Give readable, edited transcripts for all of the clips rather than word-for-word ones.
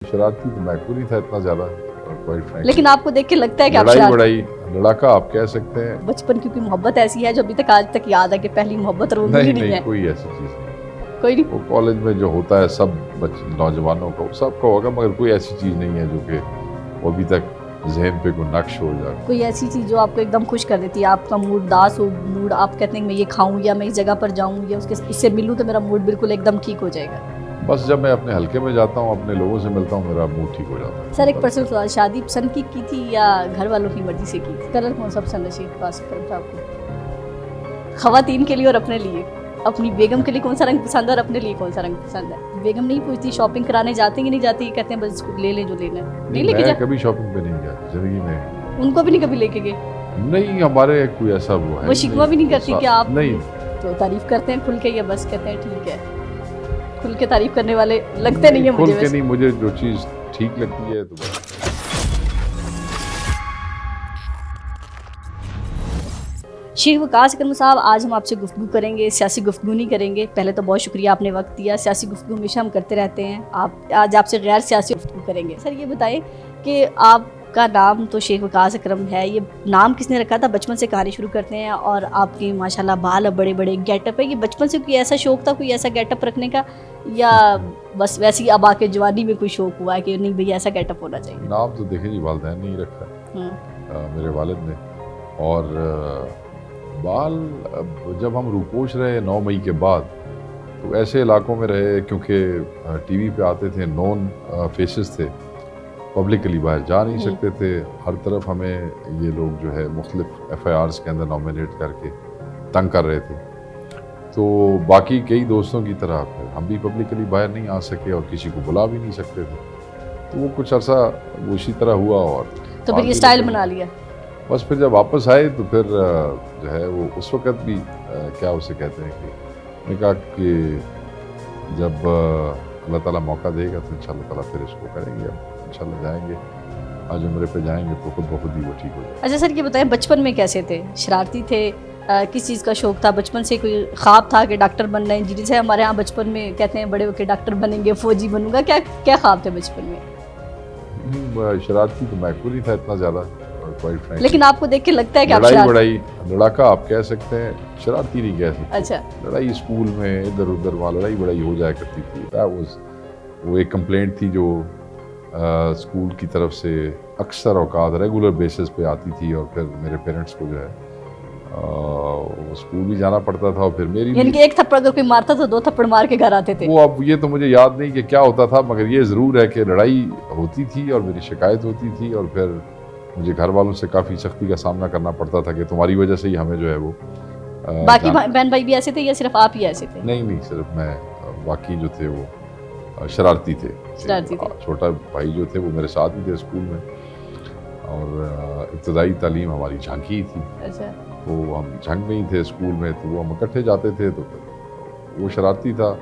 شرارتی تو میں کو نہیں تھا اتنا زیادہ، لیکن آپ کو دیکھ کے لگتا ہے کہ آپ لڑائی بڑائی لڑاکا آپ کہہ سکتے ہیں۔ بچپن کیونکہ محبت ایسی ہے جو ابھی تک آج تک یاد ہے کہ پہلی محبت اور وہ ملی نہیں ہے۔ کوئی ایسی چیز نہیں، کوئی نہیں، وہ کالج میں جو ہوتا ہے سب نوجوانوں کو سب کا ہوگا، مگر کوئی ایسی چیز نہیں ہے جو کہ وہ ابھی تک ذہن پہ کوئی نقش ہو جائے۔ کوئی ایسی چیز جو آپ کو ایک دم خوش کر دیتی ہے، آپ کا موڈ اداس ہو، موڈ آپ کہتے ہیں کہ میں یہ کھاؤں یا میں اس جگہ پر جاؤں یا اس سے ملوں تو میرا موڈ بالکل ایک دم ٹھیک ہو جائے گا۔ بس جب میں اپنے حلقے میں جاتا ہوں، اپنے لوگوں سے ملتا ہوں، میرا موڈ ٹھیک ہو جاتا ہے۔ سر ایک پرسنل سوال، شادی پسند کی تھی یا گھر والوں کی مرضی سے کی تھی؟ کلر کون سا پسند ہے شیخ قاسم کرم صاحب کو؟ خواتین کے لیے اور اپنے لیے، اپنی بیگم کے لیے کون سا رنگ پسند ہے اور اپنے لیے کون سا رنگ پسند ہے؟ بیگم نہیں پوچھتی شاپنگ کرانے جاتے کہ نہیں جاتی، کہتے ہیں بس لے لیں جو لینا ہے؟ نہیں لے کے میں کبھی شاپنگ پہ نہیں گیا زندگی میں، ان کو بھی نہیں کبھی لے کے گئے؟ نہیں ہمارے کوئی ایسا وہ ہے، وہ شکوہ بھی نہیں کرتی کہ آپ نہیں تو تعریف کرتے ہیں کھل کے یا بس کہتے ہیں ٹھیک ہے؟ کھل کے تعریف کرنے والے لگتے نہیں ہیں مجھے۔ کھل کے نہیں، مجھے جو چیز ٹھیک لگتی ہے تو بس۔ شیخ وقاص اکرم صاحب، آج ہم آپ سے گفتگو کریں گے، سیاسی گفتگو نہیں کریں گے۔ پہلے تو بہت شکریہ آپ نے وقت دیا، سیاسی گفتگو ہمیشہ ہم کرتے رہتے ہیں، آج آپ سے غیر سیاسی گفتگو کریں گے۔ سر یہ بتائیں کہ آپ کا نام تو شیخ وقاص اکرم ہے، یہ نام کس نے رکھا تھا؟ بچپن سے کہانی شروع کرتے ہیں، اور آپ کے ماشاءاللہ بال بڑے بڑے، گیٹ اپ ہے، یہ بچپن سے کوئی ایسا شوق تھا کوئی ایسا گیٹ اپ رکھنے کا، یا بس ویسے ہی اب آ کے جوانی میں کوئی شوق ہوا ہے کہ نہیں بھئی ایسا گیٹ اپ ہونا چاہیے؟ نام تو دیکھیں جی والدین نے ہی رکھا، میرے والد نے، اور بال جب ہم روپوش رہے 9 مئی کے بعد تو ایسے علاقوں میں رہے، کیونکہ ٹی وی پہ آتے تھے، نون فیسز تھے، پبلکلی باہر جا نہیں سکتے تھے، ہر طرف ہمیں یہ لوگ جو ہے مختلف ایف آئی آرز کے اندر نامینیٹ کر کے تنگ کر رہے تھے، تو باقی کئی دوستوں کی طرح پھر ہم بھی پبلکلی باہر نہیں آ سکے اور کسی کو بلا بھی نہیں سکتے تھے، تو وہ کچھ عرصہ وہ اسی طرح ہوا، اور تو پھر یہ سٹائل بنا لیا۔ بس پھر جب واپس آئے تو پھر جو ہے وہ اس وقت بھی کیا اسے کہتے ہیں کہ میں نے کہا کہ جب اللہ تعالیٰ موقع دے گا تو انشاءاللہ تعالیٰ پھر اس کو کریں گے، اب انشاءاللہ جائیں گے، آج عمرے پہ جائیں گے تو خود بخود ہی وہ ٹھیک ہو جائے۔ اچھا سر یہ بتائیں بچپن میں کیسے تھے؟ شرارتی تھے؟ کس چیز کا شوق تھا بچپن سے؟ کوئی خواب تھا کہ ڈاکٹر بننا ہے؟ انجینئر سے ہمارے ہاں بچپن میں کہتے ہیں بڑے ہو کے ڈاکٹر بنیں گے، فوجی بنوں گا، کیا خواب تھے بچپن میں؟ شرارتی تو میں کو نہیں تھا اتنا زیادہ، لیکن آپ کو دیکھ کے لگتا ہے کہ آپ لڑائی بڑائی لڑاکا آپ کہہ سکتے ہیں، شرارتی نہیں کہہ سکتے۔ اچھا، لڑائی اسکول میں ادھر ادھر وہاں لڑائی بڑائی ہو جایا کرتی تھی، وہ ایک کمپلینٹ تھی جو اسکول کی طرف سے اکثر اوقات ریگولر بیسس پہ آتی تھی، اور پھر میرے پیرنٹس کو جو ہے اسکول بھی جانا پڑتا تھا، اور پھر میری یعنی کہ ایک تھپڑ اگر کوئی مارتا تو 2 تھپڑ مار کے گھر آتے تھے؟ وہ اب یہ تو مجھے یاد نہیں کہ کیا ہوتا تھا، مگر یہ ضرور ہے کہ لڑائی ہوتی تھی اور میری شکایت ہوتی تھی، اور پھر مجھے گھر والوں سے کافی سختی کا سامنا کرنا پڑتا تھا کہ تمہاری وجہ سے ہی ہمیں جو ہے وہ باقی بہن بھائی بھی ایسے تھے یا صرف آپ ہی ایسے تھے؟ نہیں صرف میں، باقی جو تھے وہ شرارتی تھے۔ چھوٹا بھائی جو تھے وہ میرے ساتھ ہی تھے اسکول میں، اور ابتدائی تعلیم ہماری جھانکی ہی تھی، تو ہم جھنگ میں ہی تھے اسکول میں، تو وہ ہم اکٹھے جاتے تھے، تو وہ شرارتی تھا،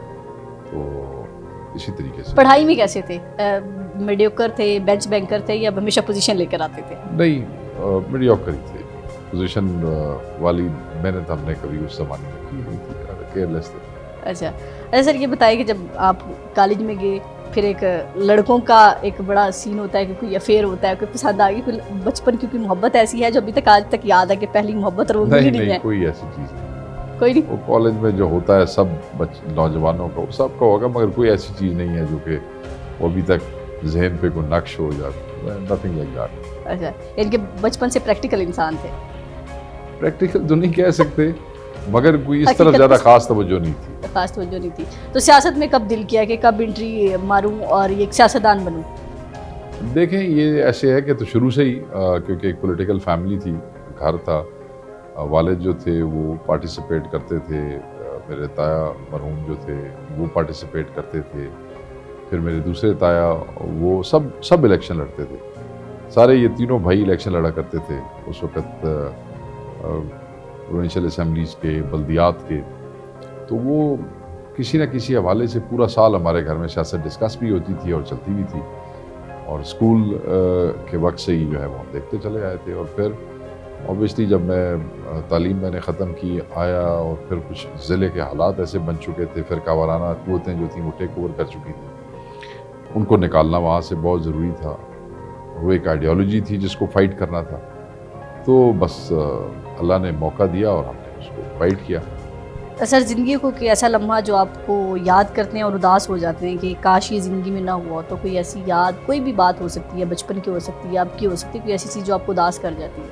تو اسی طریقے سے۔ پڑھائی میں کیسے تھے؟ میڈیوکر تھے، بینچ بینکر تھے، یا ہمیشہ پوزیشن لے کر آتے تھے؟ نہیں میڈیوکر ہی تھے، پوزیشن والی محنت ہم نے کبھی اس زمانے میں کی نہیں تھی، کیئرلیس تھے۔ اچھا سر یہ بتائیں کہ جب آپ کالج میں گئے، پھر ایک لڑکوں کا ایک بڑا سین ہوتا ہے کہ کوئی افیئر ہوتا ہے، کوئی پسند آ گئی، کوئی بچپن کی کوئی محبت ایسی ہے جو ابھی تک آج تک یاد ہے کہ پہلی محبت اور وہ ملی نہیں ہے؟ کوئی ایسی چیز نہیں، کوئی نہیں، وہ کالج میں جو ہوتا ہے سب نوجوانوں کا سب کا ہوگا، مگر کوئی ایسی چیز نہیں ہے جو کہ وہ ابھی تک ذہن پہ کوئی نقش ہو جائے، نتھنگ لائک دیٹ۔ اچھا یعنی کہ بچپن سے پریکٹیکل انسان تھے؟ پریکٹیکل تو نہیں کہہ سکتے، مگر کوئی اس طرف زیادہ خاص توجہ نہیں تھی۔ خاص توجہ نہیں تھی۔ تو سیاست میں کب دل کیا کہ کب انٹری ماروں اور ایک سیاستدان بنوں؟ دیکھیں یہ ایسے ہے کہ تو شروع سے ہی کیونکہ ایک پولیٹیکل فیملی تھی، گھر تھا، والد جو تھے وہ پارٹیسپیٹ کرتے تھے، میرے تایا مرحوم جو تھے وہ پارٹیسپیٹ کرتے تھے، پھر میرے دوسرے تایا وہ سب الیکشن لڑتے تھے، سارے یہ تینوں بھائی الیکشن لڑا کرتے تھے اس وقت، پروونشل اسمبلیز کے، بلدیات کے، تو وہ کسی نہ کسی حوالے سے پورا سال ہمارے گھر میں سیاست ڈسکس بھی ہوتی تھی اور چلتی بھی تھی، اور اسکول کے وقت سے ہی جو ہے وہ ہم دیکھتے چلے آئے تھے، اور پھر اوبیسلی جب میں تعلیم میں نے ختم کی آیا، اور پھر کچھ ضلع کے حالات ایسے بن چکے تھے، فرقہ وارانہ قوتیں جو تھیں وہ ٹیک اوور کر چکی تھیں، ان کو نکالنا وہاں سے بہت ضروری تھا. وہ ایک آئیڈیالوجی تھی جس کو فائٹ کرنا تھا. تو بس اللہ نے موقع دیا اور ہم نے اس کو فائٹ کیا. سر زندگی کو کوئی ایسا لمحہ جو آپ کو یاد کرتے ہیں اور اداس ہو جاتے ہیں کہ کاش یہ زندگی میں نہ ہوا, تو کوئی ایسی یاد, کوئی بھی بات ہو سکتی ہے, بچپن کی ہو سکتی ہے, آپ کی ہو سکتی ہے, کوئی ایسی چیز جو آپ کو اداس کر جاتی ہے؟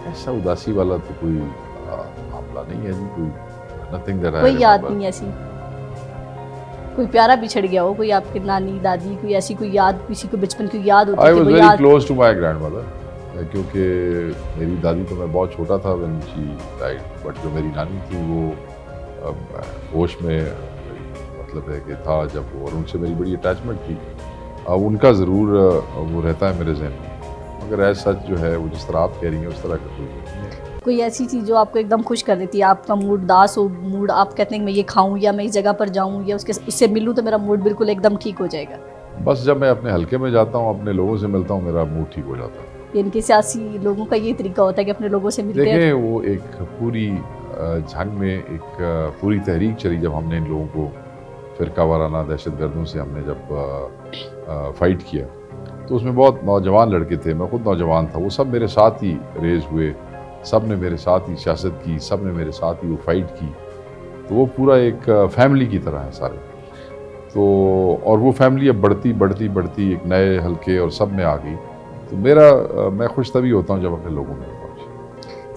ایسا اداسی والا تو کوئی معاملہ نہیں ہے جی. کوئی nothing that I کوئی یاد remember. نہیں ایسی, کوئی پیارا بچھڑ گیا ہو, کوئی آپ کے نانی دادی, کوئی ایسی کوئی یاد, کسی کو بچپن کی یاد ہوتی I ہے کہ was وہ very یاد. close to my grandmother, کیونکہ میری دادی تو میں بہت چھوٹا تھا when she died, بٹ جو میری نانی تھی وہ ہوش میں مطلب ہے کہ تھا جب وہ, اور ان سے میری بڑی اٹیچمنٹ تھی. اب ان کا ضرور وہ رہتا ہے میرے ذہن میں, مگر ایز سچ جو ہے وہ جس طرح آپ کہہ رہی ہیں اس طرح کا کوئی نہیں ہے. کوئی ایسی چیز جو آپ کو ایک دم خوش کر دیتی ہے, آپ کا موڈ اداس ہو, موڈ آپ کہتے ہیں کہ میں یہ کھاؤں یا میں اس جگہ پر جاؤں یا اس سے ملوں تو میرا موڈ بالکل ایک دم ٹھیک ہو جائے گا؟ بس جب میں اپنے حلقے میں جاتا ہوں, اپنے لوگوں سے ملتا ہوں, میرا موڈ ٹھیک ہو جاتا ہے. ان کے سیاسی لوگوں کا یہ طریقہ ہوتا ہے کہ اپنے لوگوں سے ملتے ہیں. دیکھیں وہ ایک پوری جنگ میں ایک پوری تحریک چلی جب ہم نے ان لوگوں کو فرقہ وارانہ دہشت گردوں سے ہم نے جب فائٹ کیا, تو اس میں بہت نوجوان لڑکے تھے, میں خود نوجوان تھا, وہ سب میرے ساتھ ہی ریز ہوئے, سب نے میرے ساتھ ہی سیاست کی, سب نے میرے ساتھ ہی وہ فائٹ کی. تو وہ پورا ایک فیملی کی طرح ہے سارے. تو اور وہ فیملی اب بڑھتی بڑھتی بڑھتی ایک نئے حلقے اور سب میں آ گئی. تو میں خوش تبھی ہوتا ہوں جب اپنے لوگوں میں ہوتا ہوں.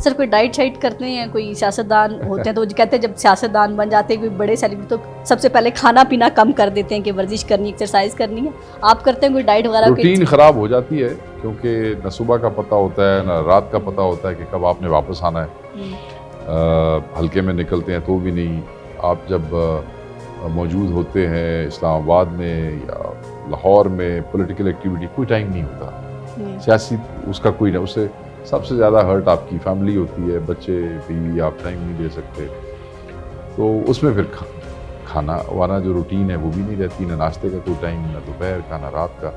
سر کوئی ڈائٹ شائٹ کرتے ہیں, کوئی سیاستدان ہوتے ہیں تو کہتے ہیں جب سیاستدان بن جاتے ہیں کوئی بڑے سیلیبریٹی تو سب سے پہلے کھانا پینا کم کر دیتے ہیں کہ ورزش کرنی, ایکسرسائز کرنی ہے. آپ کرتے ہیں کوئی ڈائٹ وغیرہ؟ روٹین خراب ہو جاتی ہے کیونکہ نہ صبح کا پتہ ہوتا ہے نہ رات کا پتہ ہوتا ہے کہ کب آپ نے واپس آنا ہے. حلقے میں نکلتے ہیں تو بھی نہیں, آپ جب موجود ہوتے ہیں اسلام آباد میں یا لاہور میں, پولیٹیکل ایکٹیویٹی کوئی ٹائم نہیں ہوتا, سیاسی اس کا کوئی نہ, اس سے سب سے زیادہ ہرٹ آپ کی فیملی ہوتی ہے, بچے بیوی, آپ ٹائم نہیں دے سکتے. تو اس میں پھر کھانا وانا جو روٹین ہے وہ بھی نہیں رہتی, نہ ناشتے کا کوئی ٹائم, نہ دوپہر کا, نہ رات کا,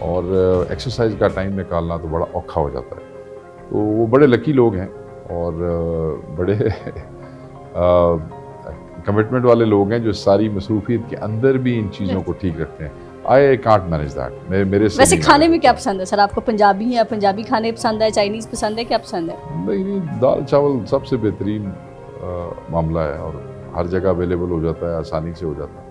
اور ایکسرسائز کا ٹائم نکالنا تو بڑا اوکھا ہو جاتا ہے. تو وہ بڑے لکی لوگ ہیں اور بڑے کمٹمنٹ والے لوگ ہیں جو ساری مصروفیت کے اندر بھی ان چیزوں کو ٹھیک رکھتے ہیں. I can't manage that. میرے سے ویسے کھانے میں کیا پسند ہے سر آپ کو؟ پنجابی ہیں, پنجابی کھانے پسند ہے, چائنیز پسند ہے, کیا پسند ہے؟ نہیں, دال چاول سب سے بہترین معاملہ ہے اور ہر جگہ اویلیبل ہو جاتا ہے, آسانی سے ہو جاتا ہے.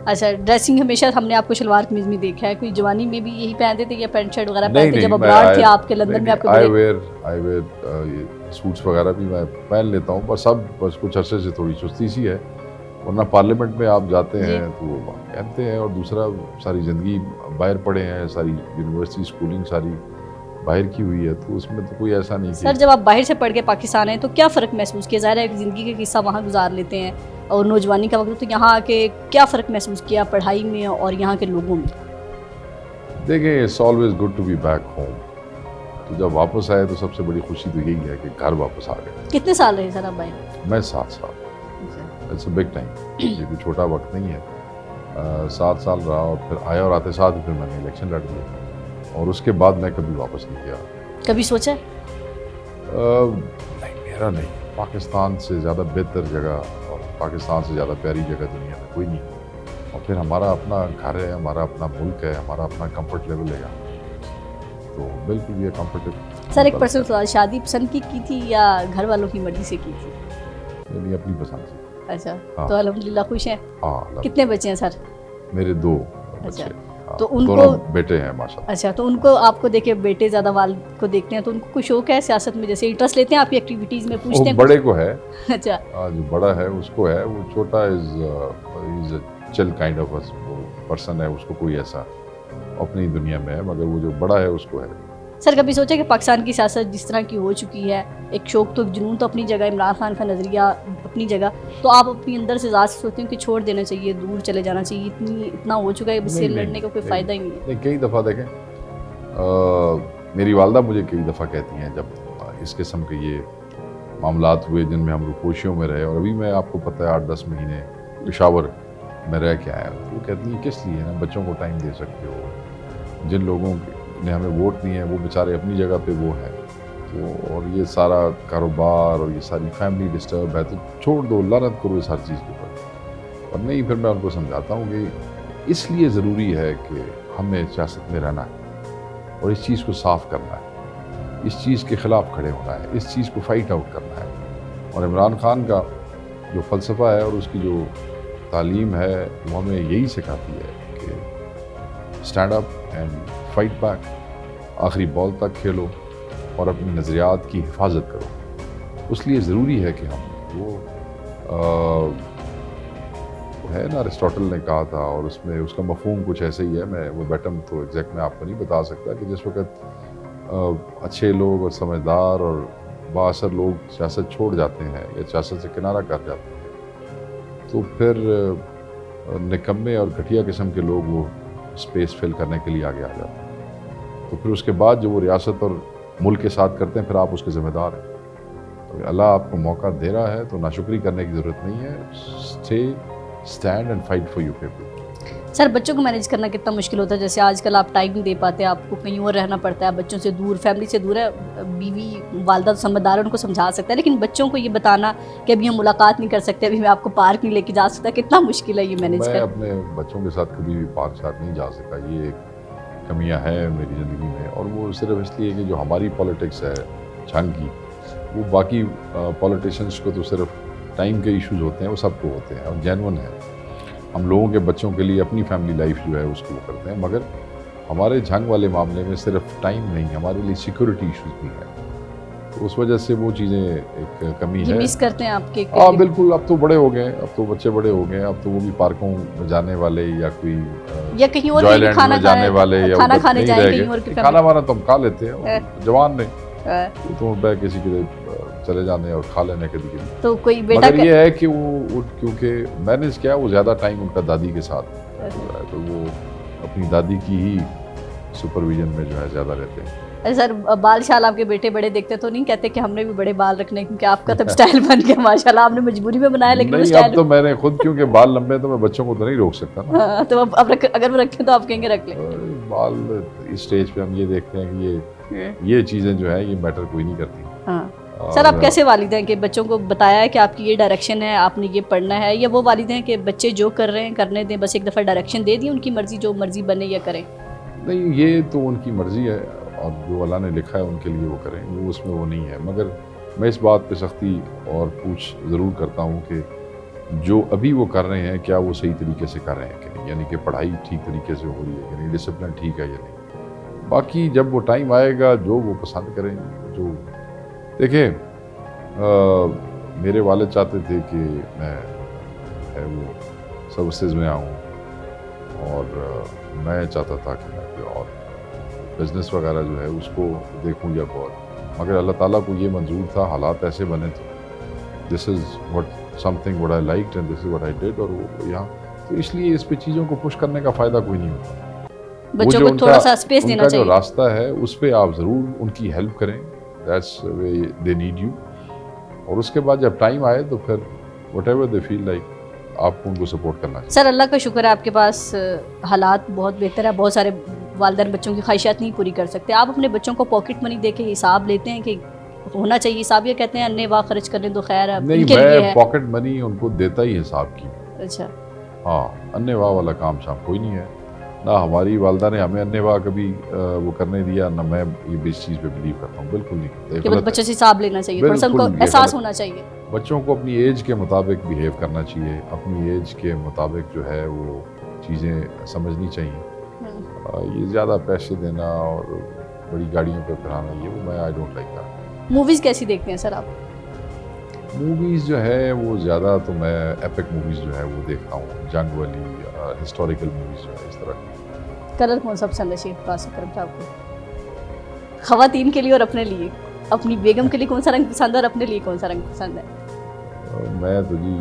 اچھا, ڈریسنگ ہمیشہ ہم نے آپ کو شلوار قمیض میں دیکھا ہے, کوئی جوانی میں بھی یہی پہنتے تھے یا پینٹ شرٹ وغیرہ پہنتے جب ابراڈ تھے آپ کے لندن میں؟ آپ آئی ویئر سوٹس وغیرہ بھی میں پہن لیتا ہوں, بس کچھ عرصے سے تھوڑی سستی سی ہے, ورنہ پارلیمنٹ میں آپ جاتے ہیں تو وہ پہنتے ہیں. اور دوسرا ساری زندگی باہر پڑھے ہیں, ساری یونیورسٹی اسکولنگ ساری باہر کی ہوئی ہے, تو اس میں تو کوئی ایسا نہیں. سر جب آپ باہر سے پڑھ کے پاکستان ہیں تو کیا فرق محسوس کیا؟ ظاہر ہے زندگی کا قصہ وہاں گزار لیتے ہیں اور نوجوانی کا وقت, تو یہاں آ کے کیا فرق محسوس کیا پڑھائی میں اور یہاں کے لوگوں میں؟ دیکھیں, it's always good to be back home. تو جب واپس آئے تو سب سے بڑی خوشی تو یہی ہے کہ گھر واپس آ گئے. کتنے سال رہے سر آپ باہر؟ میں 7 سال. اٹس اے بگ ٹائم, یہ کوئی چھوٹا وقت نہیں ہے. 7 سال رہا اور پھر آیا اور آتے ساتھ پھر میں نے الیکشن لڑ لیا, اور اس کے بعد میں کبھی واپس نہیں گیا. کبھی سوچا؟ نہیں, میرا نہیں. پاکستان سے زیادہ بہتر جگہ اور پاکستان سے زیادہ پیاری جگہ دنیا میں کوئی نہیں. اور پھر ہمارا اپنا گھر ہے, ہمارا اپنا ملک ہے, ہمارا اپنا کمفرٹ لیول ہے یہاں, تو بالکل یہ کمفرٹیبل. سر ایک پرسنل سوال, شادی پسند کی تھی یا گھر والوں کی مرضی سے کی تھی؟ یعنی اپنی پسند سے. اچھا, تو الحمدللہ خوش ہیں؟ ہاں. کتنے بچے ہیں سر؟ میرے 2 اچھا, بچے, تو ان دونوں کو بیٹے ہیں ماشاءاللہ. اچھا, تو ان کو آپ کو دیکھے بیٹے زیادہ والد کو دیکھتے ہیں تو ان کو کوئی شوق ہے سیاست میں, جیسے انٹرسٹ لیتے ہیں آپ کی ایکٹیویٹیز میں, پوچھتے ہیں؟ بڑے کو ہے. اچھا, جو بڑا ہے اس کو ہے, وہ چھوٹا از اے چل کائنڈ آف پرسن ہے, اس کو کوئی ایسا اپنی دنیا میں ہے, مگر وہ جو بڑا ہے اس کو ہے. سر کبھی سوچا کہ پاکستان کی سیاست جس طرح کی ہو چکی ہے, ایک شوق تو جنون تو اپنی جگہ, عمران خان کا نظریہ اپنی جگہ, تو آپ اپنی اندر سے ذات سے سوچتے ہیں کہ چھوڑ دینا چاہیے, دور چلے جانا چاہیے, اتنا ہو چکا ہے اس سے لڑنے کا کوئی فائدہ ہی نہیں ہے؟ نہیں, کئی دفعہ دیکھیں, میری والدہ مجھے کئی دفعہ کہتی ہیں جب اس قسم کے یہ معاملات ہوئے جن میں ہم روپوشیوں میں رہے, اور ابھی میں آپ کو پتہ ہے 8-10 مہینے پشاور میں رہ کے آیا, تو وہ کہتی ہیں کس لیے نا, بچوں کو ٹائم دے سکتے ہو, جن لوگوں نے ہمیں ووٹ نہیں ہے وہ بیچارے اپنی جگہ پہ وہ ہیں, تو اور یہ سارا کاروبار اور یہ ساری فیملی ڈسٹرب ہے, تو چھوڑ دو, لعنت کرو اس ہر چیز کے اوپر. اور نہیں, پھر میں ان کو سمجھاتا ہوں کہ اس لیے ضروری ہے کہ ہمیں سیاست میں رہنا ہے اور اس چیز کو صاف کرنا ہے، اس چیز کے خلاف کھڑے ہونا ہے، اس چیز کو فائٹ آؤٹ کرنا ہے۔ اور عمران خان کا جو فلسفہ ہے اور اس کی جو تعلیم ہے وہ ہمیں یہی سکھاتی ہے کہ stand up and fight back, آخری بال تک کھیلو اور اپنے نظریات کی حفاظت کرو۔ اس لیے ضروری ہے کہ ہم وہ ہے نا، ایرسٹوٹل نے کہا تھا اور اس میں اس کا مفہوم کچھ ایسے ہی ہے، میں وہ بیٹم تو ایگزیکٹ میں آپ کو نہیں بتا سکتا، کہ جس وقت اچھے لوگ اور سمجھدار اور بااثر لوگ سیاست چھوڑ جاتے ہیں یا سیاست سے کنارہ کر جاتے ہیں، تو پھر نکمے اور گھٹیا قسم کے لوگ وہ اسپیس فل کرنے کے لیے آگے آ جاتے ہیں۔ تو پھر اس کے بعد جو وہ ریاست اور ملک کے ساتھ کرتے ہیں، پھر آپ اس کے ذمہ دار ہیں۔ تو اللہ آپ کو موقع دے رہا ہے تو ناشکری کرنے کی ضرورت نہیں ہے، stand and fight for your people. Sir بچوں کو مینیج کرنا کتنا مشکل ہوتا ہے؟ جیسے آج کل آپ ٹائم نہیں دے پاتے، آپ کو کہیں اور رہنا پڑتا ہے، بچوں سے دور، فیملی سے دور ہے، بیوی والدہ تو سمجھدار ہے، ان کو سمجھا سکتا ہے، لیکن بچوں کو یہ بتانا کہ ابھی ہم ملاقات نہیں کر سکتے، ابھی میں آپ کو پارک نہیں لے کے جا سکتا، کتنا مشکل ہے یہ مینیج کرنا؟ میں اپنے بچوں کے ساتھ کبھی بھی پارک شارک نہیں جا سکا، یہ ایک کمیاں ہیں میری زندگی میں، اور وہ صرف اس لیے کہ جو ہماری پالیٹکس ہے جنگ کی، وہ باقی پولیٹیشنس کو تو صرف ٹائم کے ایشوز ہوتے ہیں، وہ سب کو ہوتے ہیں اور جینون ہے۔ ہم لوگوں کے بچوں کے لیے اپنی فیملی لائف جو ہے اس کو کرتے ہیں، مگر ہمارے جنگ والے معاملے میں صرف ٹائم نہیں، ہمارے لیے سیکورٹی ایشوز بھی ہیں، تو اس وجہ سے وہ چیزیں ایک کمی ہے۔ مس کرتے ہیں آپ کے؟ ہاں بالکل، اب تو بڑے ہو گئے، اب تو بچے بڑے ہو گئے، اب تو وہ بھی پارکوں میں جانے والے یا کوئی یا کہیں اور کھانا جانے والے یا کھانا کھانے جائیں کہیں اور، کھانا وانا تو ہم کھا لیتے ہیں، جوان نے تو کسی کے چلے جانے اور کھا لینے کے لیے، تو کوئی بیٹا مگر یہ ہے کہ وہ کیونکہ مینیج کیا، وہ زیادہ ٹائم ان کا دادی کے ساتھ ہے، تو وہ اپنی دادی کی ہی سپرویژن میں جو ہے زیادہ رہتے ہیں۔ سر بال شال آپ کے بیٹے بڑے دیکھتے تو نہیں کہتے کہ ہم نے بھی بڑے بال رکھنے، کیونکہ آپ کا تو سٹائل بن گیا ماشاءاللہ، آپ نے مجبوری میں بنایا، لیکن نہیں اب تو میں نے خود، کیونکہ بال لمبے تو میں بچوں کو تو نہیں روک سکتا نا، تو اب اگر وہ رکھیں تو آپ کہیں گے رکھ لیں۔ بال اس سٹیج پہ ہم یہ دیکھتے ہیں کہ یہ چیزیں جو ہے یہ میٹر کوئی نہیں کرتی۔ سر آپ کیسے والد ہیں کہ بچوں کو بتایا ہے کہ آپ کی یہ ڈائریکشن ہے، آپ نے یہ پڑھنا ہے، یا وہ والد ہیں کہ بچے جو کر رہے ہیں کرنے دیں، بس ایک دفعہ ڈائریکشن دے دیں، ان کی مرضی جو مرضی بنے یا کریں؟ نہیں، یہ تو ان کی مرضی ہے اور جو اللہ نے لکھا ہے ان کے لیے وہ کریں، وہ اس میں وہ نہیں ہے، مگر میں اس بات پہ سختی اور پوچھ ضرور کرتا ہوں کہ جو ابھی وہ کر رہے ہیں کیا وہ صحیح طریقے سے کر رہے ہیں کہ نہیں، یعنی کہ پڑھائی ٹھیک طریقے سے ہو رہی ہے کہ نہیں، ڈسپلن ٹھیک ہے یا نہیں۔ باقی جب وہ ٹائم آئے گا جو وہ پسند کریں، جو دیکھیں میرے والد چاہتے تھے کہ میں وہ سروسز میں آؤں، اور میں چاہتا تھا کہ میں کوئی اور بزنس وغیرہ جو ہے اس کو دیکھوں یا بہت، مگر اللہ تعالیٰ کو یہ منظور تھا، حالات ایسے بنے تھے، this is what something what I liked and this is what I did, اور وہ یہاں تو اس لیے اس پہ چیزوں کو پش کرنے کا فائدہ کوئی نہیں ہوتا۔ بچوں کو تھوڑا سا اسپیس دینا چاہیے، جو راستہ ہے اس پہ آپ ضرور ان کی ہیلپ کریں، that's way they need you, اور اس کے بعد جب ٹائم آئے تو پھر whatever they feel like آپ کو ان کو سپورٹ کرنا چاہیے۔ سر اللہ کا شکر ہے آپ کے پاس حالات بہت بہتر ہے، بہت سارے والدین بچوں کی خواہشات نہیں پوری کر سکتے، آپ اپنے بچوں کو پاکٹ منی دے کے حساب لیتے ہیں کہ ہونا چاہیے حساب، یا کہتے ہیں انے واہ خرچ کرنے تو خیر ہے؟ نہیں، میں پاکٹ منی ان کو دیتا ہی حساب کی۔ اچھا، ہاں، انے واہ والا کام شام کوئی نہیں ہے، نہ ہماری والدہ نے ہمیں انے واہ کبھی وہ کرنے دیا، نہ میں یہ اس چیز پہ بلیو کرتا ہوں، بالکل نہیں کرتا۔ بچوں سے حساب لینا چاہیے، تھوڑا سا ان کو احساس ہونا چاہیے، بچوں کو اپنی ایج کے مطابق بہیو کرنا چاہیے، اپنی ایج کے مطابق جو ہے وہ چیزیں سمجھنی چاہیے۔ یہ زیادہ پیسے دینا اور بڑی گاڑیوں پہ پھرانا، یہ وہ میں I don't like that. Movies کیسی دیکھتے ہیں سر آپ؟ موویز جو ہے وہ زیادہ تو میں ایپک موویز جو ہے وہ دیکھتا ہوں، جنگ والی، ہسٹوریکل موویز جو ہے اس طرح کی۔ کلر کون سا پسند ہے شیخ قاسم اکرم صاحب کو؟ خواتین کے لیے اور اپنے لیے، اپنی بیگم کے لیے کون سا رنگ پسند ہے اور اپنے لیے کون سا رنگ پسند ہے؟ میں تو جی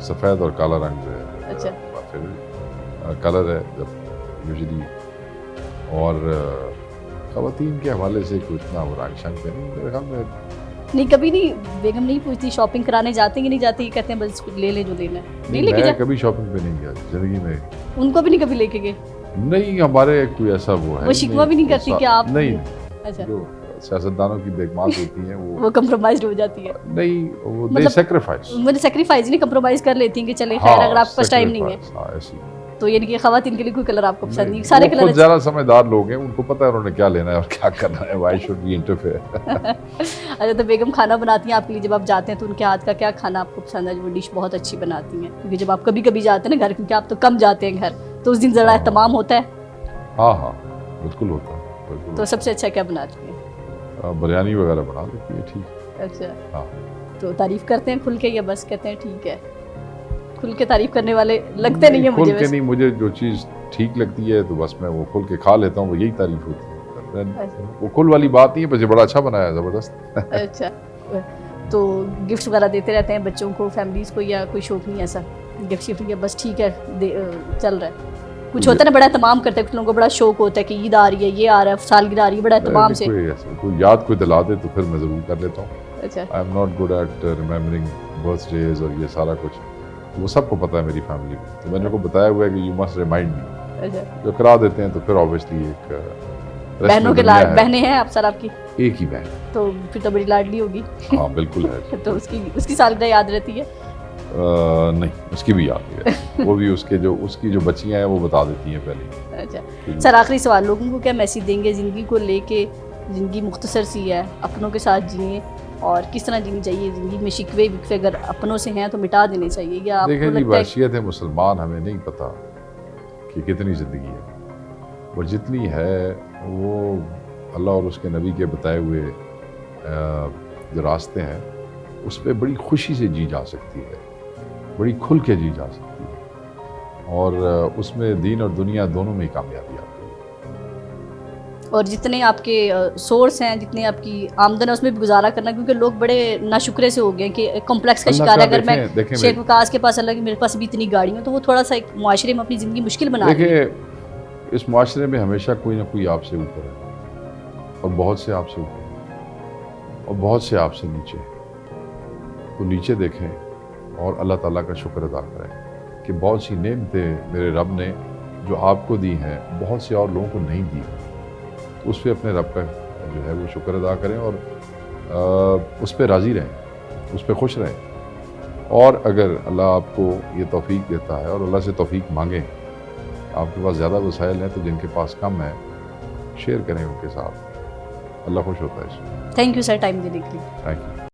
سفید اور کالا رنگ جو ہے اچھا فیوریٹ کلر ہے جب یوزلی، اور خواتین کے حوالے سے کوئی اتنا وہ رنگ شنگ پہ نہیں، میرے خیال میں نہیں، کبھی نہیں بیگم نہیں پوچھتی شاپنگ کرانے جاتے کہ نہیں جاتی، کہتے ہیں بس لے لے جو لینا ہے؟ نہیں لے کے میں کبھی شاپنگ پہ نہیں گیا زندگی میں، ان کو بھی نہیں کبھی لے کے گئے؟ نہیں، ہمارے کوئی ایسا وہ ہے، وہ شکوہ بھی نہیں کرتی کہ آپ نہیں، اچھا جو سیاستدانوں کی بیگمات ہوتی ہیں وہ کمپرومائز ہو جاتی ہے، نہیں وہ دے سیکریفائز، مجھے سیکریفائز نہیں، کمپرومائز کر لیتی ہیں کہ چلے خیر اگر آپ کے پاس ٹائم نہیں ہے، ایسی تو یعنی کہ خواتین کے لیے کوئی کلر آپ کو پسند نہیں, سارے وہ کلر خود زیادہ سمجھدار لوگ ہیں, ان کو پتہ ہے انہوں نے کیا لینا ہے اور کیا کرنا ہے. Why should we interfere. اچھا, تو بیگم کھانا بناتی ہیں آپ کے لیے, جب آپ جاتے ہیں تو ان کے ہاتھ کا کیا کھانا آپ کو پسند ہے, جو وہ ڈش بہت اچھی بناتی ہیں, کیونکہ جب آپ کبھی کبھی جاتے ہیں نا گھر, کیونکہ آپ تو کم جاتے ہیں گھر, تو اس دن ذرا اہتمام ہوتا ہے. ہاں ہاں بالکل ہوتا ہے. تو سب سے اچھا کیا بناتی ہیں؟ بریانی وغیرہ بنا لیتی ہے ٹھیک. اچھا, ہاں تو تعریف کرتے ہیں کھل کے یا بس کہتے ہیں ٹھیک ہے؟ کھل کے تعریف کرنے والے لگتے نہیں ہیں مجھے. کھل کے نہیں, مجھے جو چیز ٹھیک لگتی ہے تو بس میں وہ کھل کے کھا لیتا ہوں, وہ یہی تعریف ہوتی ہے. وہ کھل والی بات نہیں ہے, بس یہ بڑا اچھا بنایا ہے, زبردست. اچھا, تو گفٹ وغیرہ دیتے رہتے ہیں بچوں کو, فیملیز کو, یا کوئی شوق نہیں ایسا گفٹ شفٹ, یا بس ٹھیک ہے چل رہا ہے؟ کچھ ہوتا ہے نا بڑا اہتمام کرتے ہیں, کچھ لوگوں کو بڑا شوق ہوتا ہے کہ عید آ رہی ہے, یہ آ رہا ہے, سالگرہ آ رہی ہے, بڑا اہتمام سے. کوئی یاد کوئی دلا دے تو پھر میں ضرور کر لیتا ہوں. اچھا, I am not good at remembering birthdays اور یہ سارا کچھ, وہ سب کو پتہ ہے میری فیملی میں, تو میں نے کو بتایا ہوا ہے کہ یو مسٹ ریمائنڈ می. اچھا, جو کرا دیتے ہیں تو پھر آبویسلی ایک بہنوں کے لاڈ, بہنیں ہیں آپ سر آپ کی؟ ایک ہی بہن. تو پھر تو بڑی لاڈلی ہوگی. ہاں بالکل ہے. تو اس کی سالگرہ یاد رہتی ہے؟ نہیں, اس کی بھی یاد ہے, وہ بھی اس کی جو بچیاں ہیں وہ بتا دیتی ہیں پہلے. اچھا سر, آخری سوال, لوگوں کو کیا میسیج دیں گے زندگی کو لے کے؟ زندگی مختصر سی ہے, اپنوں کے ساتھ جئیں, اور کس طرح جینی چاہیے زندگی میں؟ شکوے وکوے اگر اپنوں سے ہیں تو مٹا دینے چاہیے, یا آپ دیکھیں کو جی, لگتا ہے؟ وحشیت ہے مسلمان, ہمیں نہیں پتہ کہ کتنی زندگی ہے, اور جتنی ہے وہ اللہ اور اس کے نبی کے بتائے ہوئے جو راستے ہیں اس پہ بڑی خوشی سے جی جا سکتی ہے, بڑی کھل کے جی جا سکتی ہے, اور اس میں دین اور دنیا دونوں میں ہی کامیابی آتی ہے. اور جتنے آپ کے سورس ہیں, جتنے آپ کی آمدن ہے, اس میں بھی گزارا کرنا, کیونکہ لوگ بڑے ناشکرے سے ہو گئے ہیں کہ کمپلیکس کا شکار ہے. اگر میں شیخ وقاص کے پاس اللہ کہ میرے پاس بھی اتنی گاڑی ہوں, تو وہ تھوڑا سا ایک معاشرے میں اپنی زندگی مشکل بنا رہے ہیں. دیکھیں, اس معاشرے میں ہمیشہ کوئی نہ کوئی آپ سے اوپر ہے, اور بہت سے آپ سے اوپر ہیں, اور بہت سے آپ سے نیچے ہیں. تو نیچے دیکھیں اور اللہ تعالیٰ کا شکر ادا کریں کہ بہت سی نعمتیں میرے رب نے جو آپ کو دی ہیں بہت سے اور لوگوں کو نہیں دی. تو اس پہ اپنے رب کا جو ہے وہ شکر ادا کریں, اور اس پہ راضی رہیں, اس پہ خوش رہیں. اور اگر اللہ آپ کو یہ توفیق دیتا ہے, اور اللہ سے توفیق مانگیں, آپ کے پاس زیادہ وسائل ہیں تو جن کے پاس کم ہیں شیئر کریں ان کے ساتھ, اللہ خوش ہوتا ہے اس میں. تھینک یو سر ٹائم دینے کے لیے. Thank you.